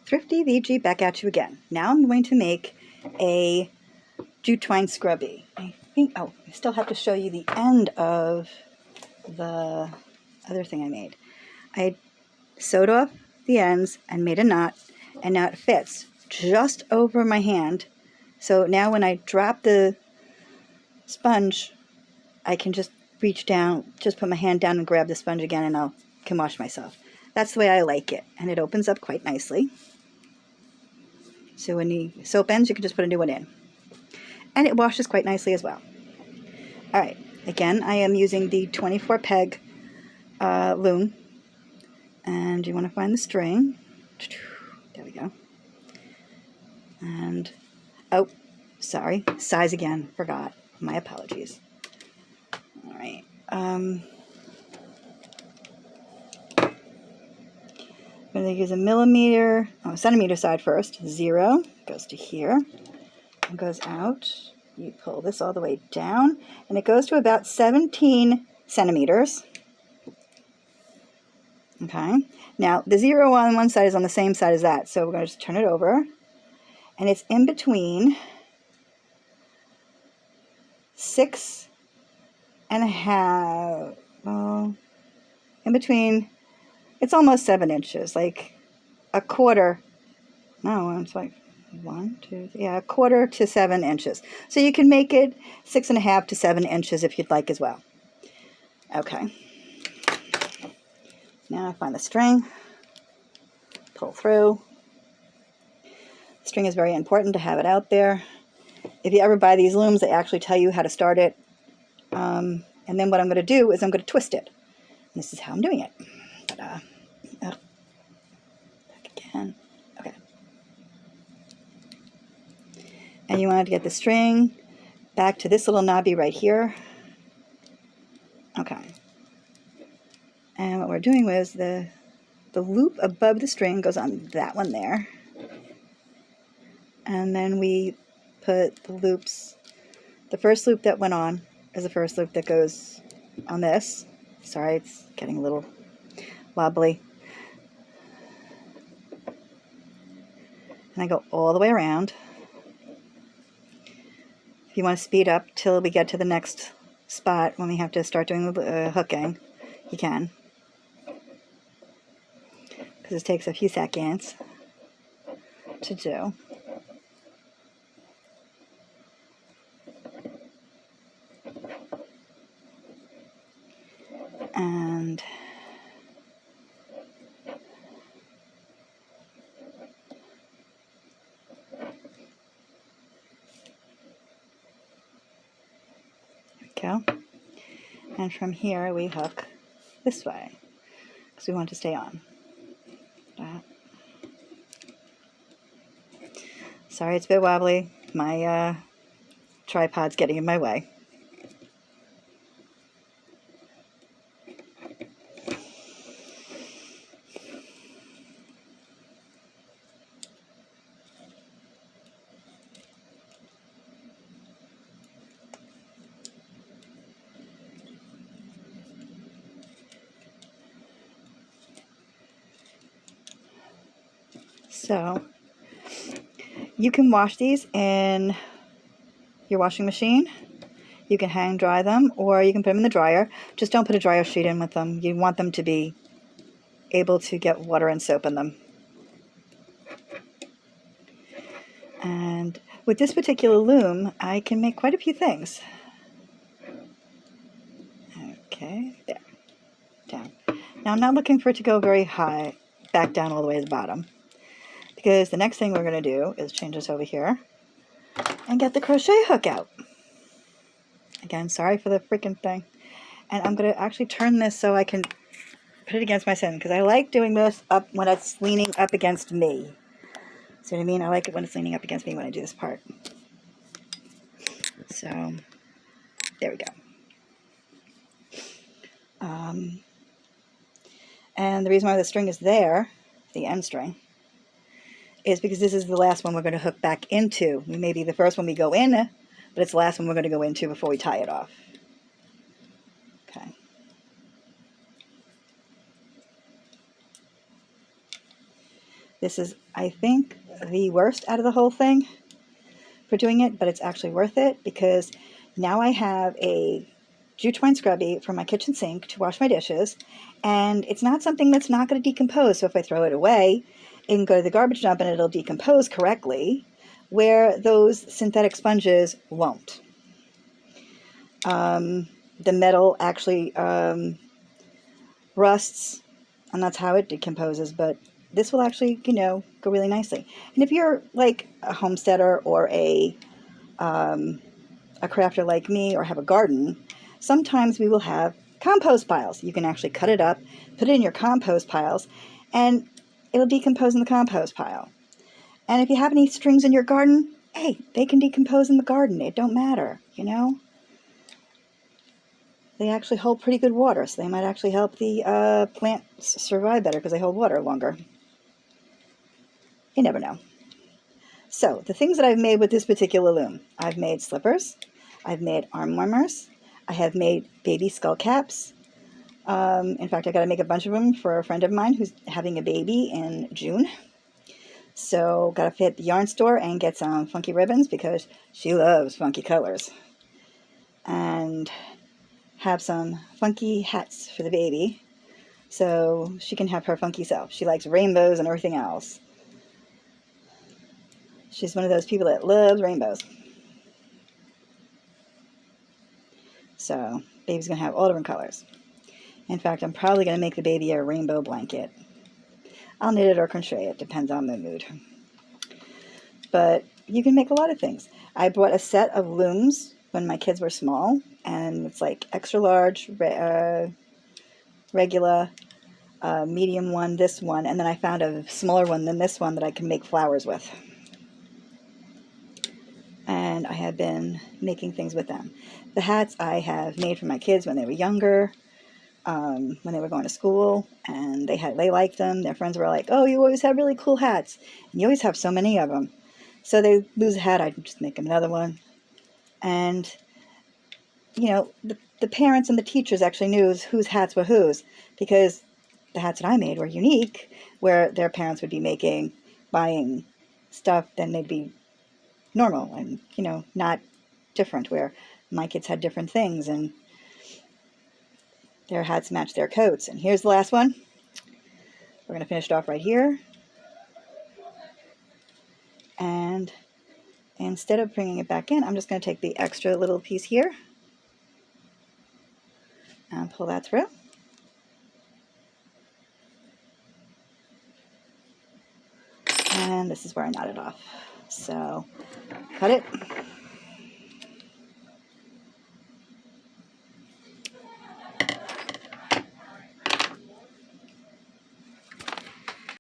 Thrifty VG back at you again. Now I'm going to make a jute twine scrubby. I think, I still have to show you the end of the other thing I made. I sewed off the ends and made a knot, and now it fits just over my hand. So now when I drop the sponge, I can just reach down, just put my hand down and grab the sponge again, and I can wash myself. That's the way I like it, and it opens up quite nicely. So when the soap ends, you can just put a new one in. And it washes quite nicely as well. All right, again, I am using the 24 peg loom. And you want to find the string. There we go. And, oh, sorry, size again, forgot. My apologies. All right. I'm going to use a centimeter side first. 0 goes to here and goes out. You pull this all the way down, and it goes to about 17 centimeters. Okay. Now, the 0 on one side is on the same side as that, so we're going to just turn it over. And it's in between 6.5, in between, it's almost 7 inches, like a quarter, no, it's like 1, 2, 3, yeah, a quarter to 7 inches. So you can make it 6.5 to 7 inches if you'd like as well. Okay. Now I find the string, pull through. The string is very important to have it out there. If you ever buy these looms, they actually tell you how to start it. And then what I'm going to do is I'm going to twist it. And this is how I'm doing it. Back again. Okay. And you want to get the string back to this little knobby right here. Okay. And what we're doing was the loop above the string goes on that one there. And then we put the loops, the first loop that went on is the first loop that goes on this. Sorry, it's getting a little wobbly. And I go all the way around. If you want to speed up till we get to the next spot when we have to start doing the hooking, you can. Because it takes a few seconds to do. And there we go. And from here we hook this way because we want to stay on. Sorry, it's a bit wobbly. My tripod's getting in my way. So you can wash these in your washing machine. You can hang dry them, or you can put them in the dryer. Just don't put a dryer sheet in with them. You want them to be able to get water and soap in them. And with this particular loom, I can make quite a few things. Okay, there, down. Now I'm not looking for it to go very high, back down all the way to the bottom. Because the next thing we're going to do is change this over here and get the crochet hook out. Again, sorry for the freaking thing. And I'm going to actually turn this so I can put it against my sin, because I like doing this up when it's leaning up against me. See what I mean? I like it when it's leaning up against me when I do this part. So, there we go. And the reason why the string is there, the end string, is because this is the last one we're going to hook back into. We may be the first one we go in, but it's the last one we're going to go into before we tie it off. Okay. This is, I think, the worst out of the whole thing for doing it, but it's actually worth it because now I have a jute twine scrubby for my kitchen sink to wash my dishes, and it's not something that's not going to decompose. So if I throw it away, it can go to the garbage dump and it'll decompose correctly, where those synthetic sponges won't. The metal actually rusts, and that's how it decomposes, but this will actually, go really nicely. And if you're like a homesteader or a crafter like me or have a garden, sometimes we will have compost piles. You can actually cut it up, put it in your compost piles, and it'll decompose in the compost pile. And if you have any strings in your garden, hey, they can decompose in the garden. It don't matter, They actually hold pretty good water, so they might actually help the plants survive better because they hold water longer. You never know. So, the things that I've made with this particular loom. I've made slippers. I've made arm warmers. I have made baby skull caps. In fact, I got to make a bunch of them for a friend of mine who's having a baby in June. So, got to fit the yarn store and get some funky ribbons because she loves funky colors. And have some funky hats for the baby so she can have her funky self. She likes rainbows and everything else. She's one of those people that loves rainbows. So, baby's going to have all different colors. In fact, I'm probably going to make the baby a rainbow blanket. I'll knit it or crochet it, depends on the mood. But you can make a lot of things. I bought a set of looms when my kids were small, and it's like extra large, regular, medium one, this one, and then I found a smaller one than this one that I can make flowers with. And I have been making things with them. The hats I have made for my kids when they were younger, when they were going to school, and they liked them. Their friends were like, "Oh, you always have really cool hats, and you always have so many of them." So they lose a hat, I just make them another one. And the parents and the teachers actually knew whose hats were whose, because the hats that I made were unique, where their parents would be buying stuff, then they'd be normal and, not different, where my kids had different things and their hats matched their coats. And here's the last one. We're going to finish it off right here. And instead of bringing it back in, I'm just going to take the extra little piece here and pull that through. And this is where I knot it off. So, cut it.